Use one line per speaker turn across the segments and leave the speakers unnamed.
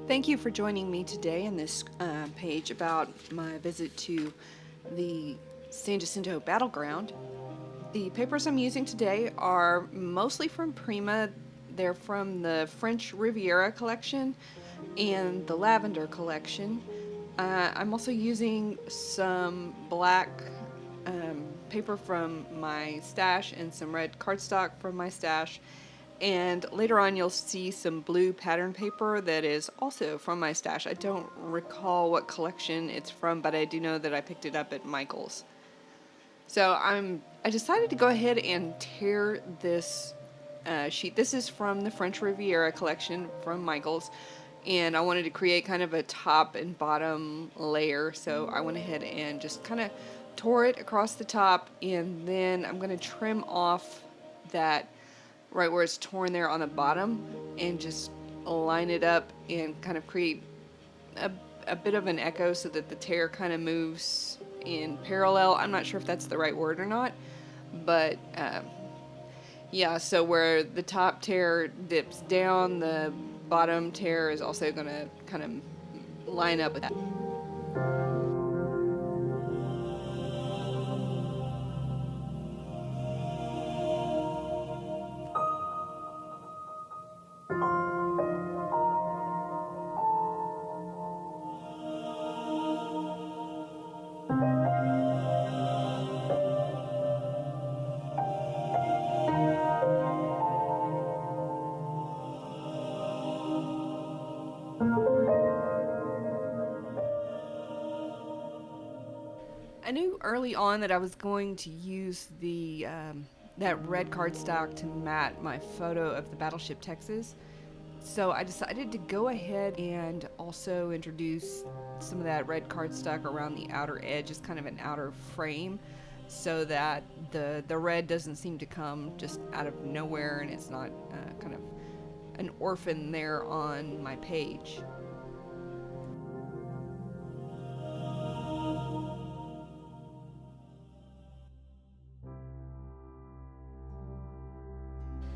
Thank you for joining me today in this page about my visit to the San Jacinto Battleground. The papers I'm using today are mostly from Prima. They're from the French Riviera collection and the Lavender collection. I'm also using some black paper from my stash and some red cardstock from my stash. And later on, you'll see some blue pattern paper that is also from my stash. I don't recall what collection it's from, but I do know that I picked it up at Michael's. So I decided to go ahead and tear this sheet. This is from the French Riviera collection from Michael's, and I wanted to create kind of a top and bottom layer. So I went ahead and just kind of tore it across the top, and then I'm going to trim off that right where it's torn there on the bottom and just line it up and kind of create a bit of an echo so that the tear kind of moves in parallel. I'm not sure if that's the right word or not, but yeah, so where the top tear dips down, the bottom tear is also going to kind of line up with that. I knew early on that I was going to use the that red cardstock to mat my photo of the battleship Texas. So I decided to go ahead and also introduce some of that red cardstock around the outer edge as kind of an outer frame so that the red doesn't seem to come just out of nowhere and it's not kind of an orphan there on my page.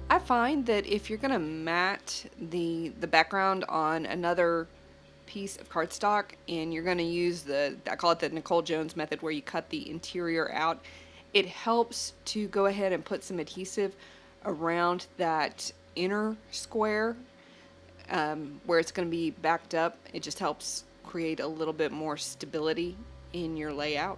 I find that if you're gonna mat the background on another piece of cardstock and you're gonna use I call it the Nicole Jones method where you cut the interior out, it helps to go ahead and put some adhesive around that inner square where it's gonna be backed up. It just helps create a little bit more stability in your layout.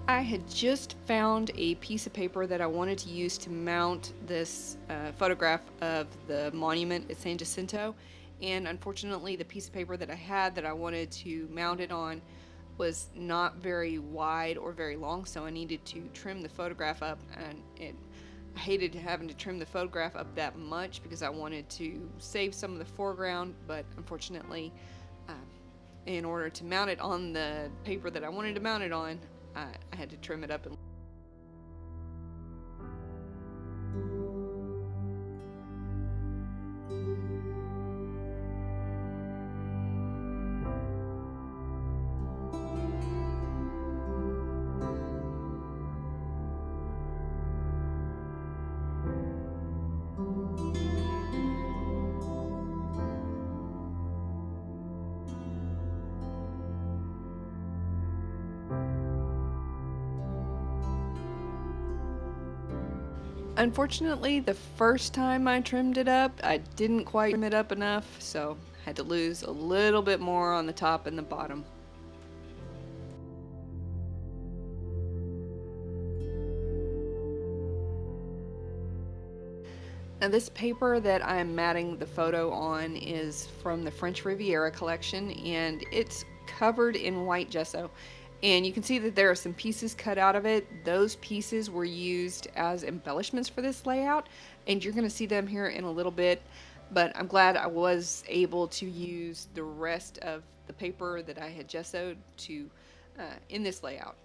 I had just found a piece of paper that I wanted to use to mount this photograph of the monument at San Jacinto, and unfortunately the piece of paper that I had that I wanted to mount it on was not very wide or very long, so I needed to trim the photograph up, and I hated having to trim the photograph up that much because I wanted to save some of the foreground, but unfortunately uh, in order to mount it on the paper that I wanted to mount it on, I had to trim it up. Unfortunately, the first time I trimmed it up, I didn't quite trim it up enough, so I had to lose a little bit more on the top and the bottom. Now this paper that I'm matting the photo on is from the French Riviera collection, and it's covered in white gesso. And you can see that there are some pieces cut out of it. Those pieces were used as embellishments for this layout, and you're going to see them here in a little bit. But I'm glad I was able to use the rest of the paper that I had gessoed to in this layout.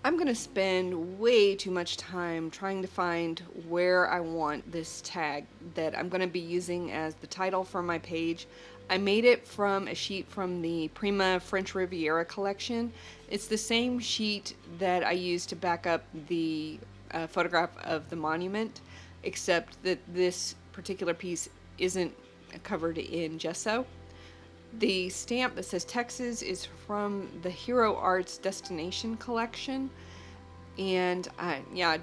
I'm going to spend way too much time trying to find where I want this tag that I'm going to be using as the title for my page. I made it from a sheet from the Prima French Riviera collection. It's the same sheet that I used to back up the photograph of the monument, except that this particular piece isn't covered in gesso. The stamp that says Texas is from the Hero Arts Destination collection. And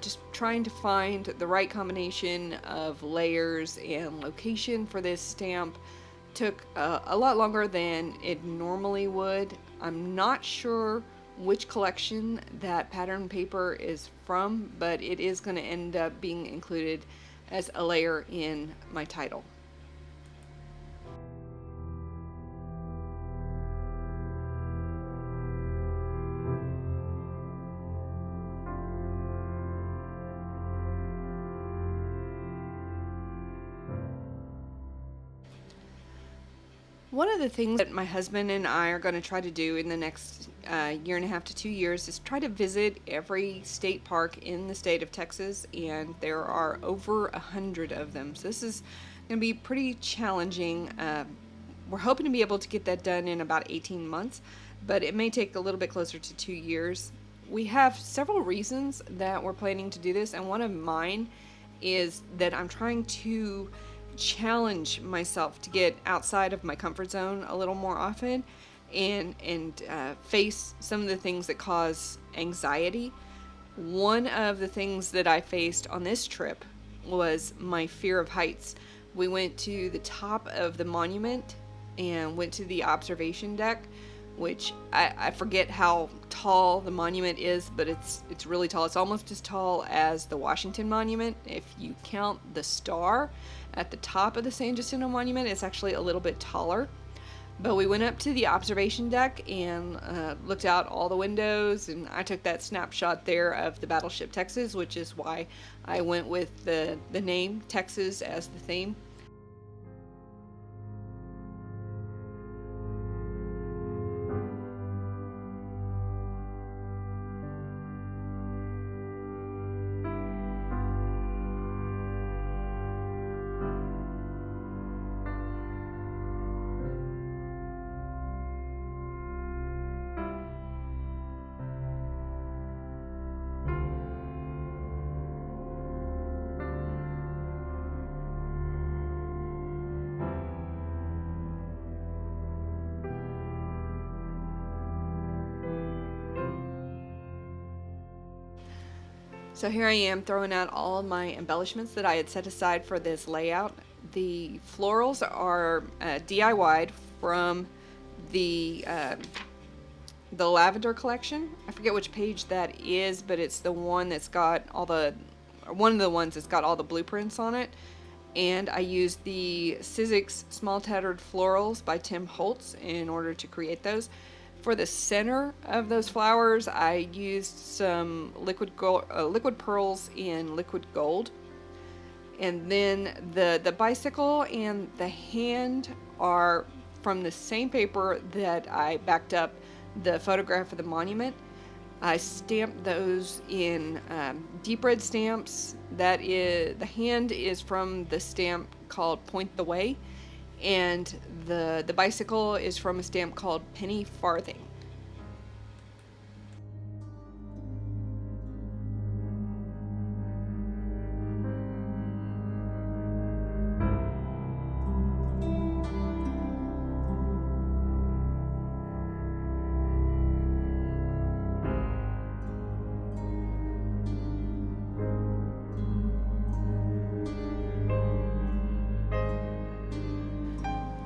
just trying to find the right combination of layers and location for this stamp took a lot longer than it normally would. I'm not sure which collection that pattern paper is from, but it is going to end up being included as a layer in my title. One of the things that my husband and I are going to try to do in the next year and a half to 2 years is try to visit every state park in the state of Texas, and there are over 100 of them. So this is going to be pretty challenging. We're hoping to be able to get that done in about 18 months, but it may take a little bit closer to 2 years. We have several reasons that we're planning to do this, and one of mine is that I'm trying to challenge myself to get outside of my comfort zone a little more often and face some of the things that cause anxiety. One of the things that I faced on this trip was my fear of heights. We went to the top of the monument and went to the observation deck, which I forget how tall the monument is, but it's really tall. It's almost as tall as the Washington Monument. If you count the star at the top of the San Jacinto Monument, it's actually a little bit taller. But we went up to the observation deck and looked out all the windows, and I took that snapshot there of the battleship Texas, which is why I went with the name Texas as the theme. So here I am throwing out all of my embellishments that I had set aside for this layout. The florals are DIY'd from the lavender collection. I forget which page that is, but it's the one that's got one of the ones that's got all the blueprints on it. And I used the Sizzix Small Tattered Florals by Tim Holtz in order to create those. For the center of those flowers, I used some liquid pearls in liquid gold. And then the bicycle and the hand are from the same paper that I backed up the photograph of the monument. I stamped those in deep red stamps. The hand is from the stamp called Point the Way, and the bicycle is from a stamp called Penny Farthing.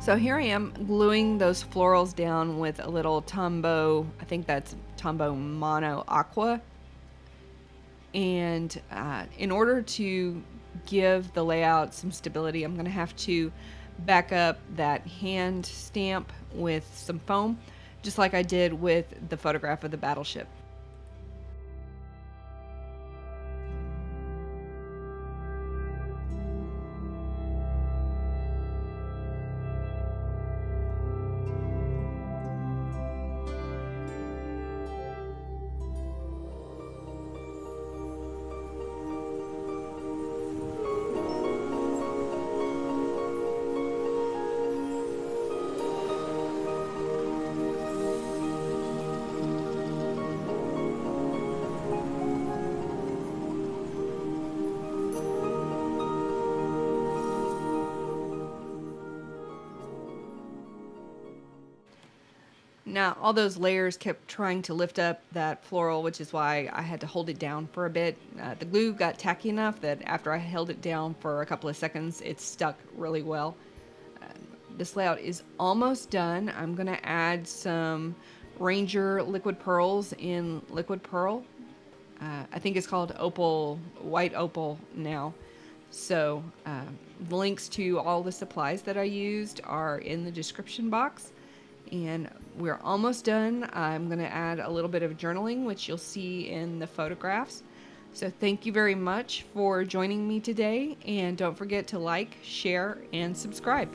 So here I am gluing those florals down with a little Tombow, I think that's Tombow Mono Aqua. And in order to give the layout some stability, I'm going to have to back up that hand stamp with some foam, just like I did with the photograph of the battleship. Now, all those layers kept trying to lift up that floral, which is why I had to hold it down for a bit. The glue got tacky enough that after I held it down for a couple of seconds, it stuck really well. This layout is almost done. I'm going to add some Ranger liquid pearls in liquid pearl. I think it's called opal, white opal now. So the links to all the supplies that I used are in the description box. And we're almost done. I'm going to add a little bit of journaling, which you'll see in the photographs. So thank you very much for joining me today. And don't forget to like, share, and subscribe.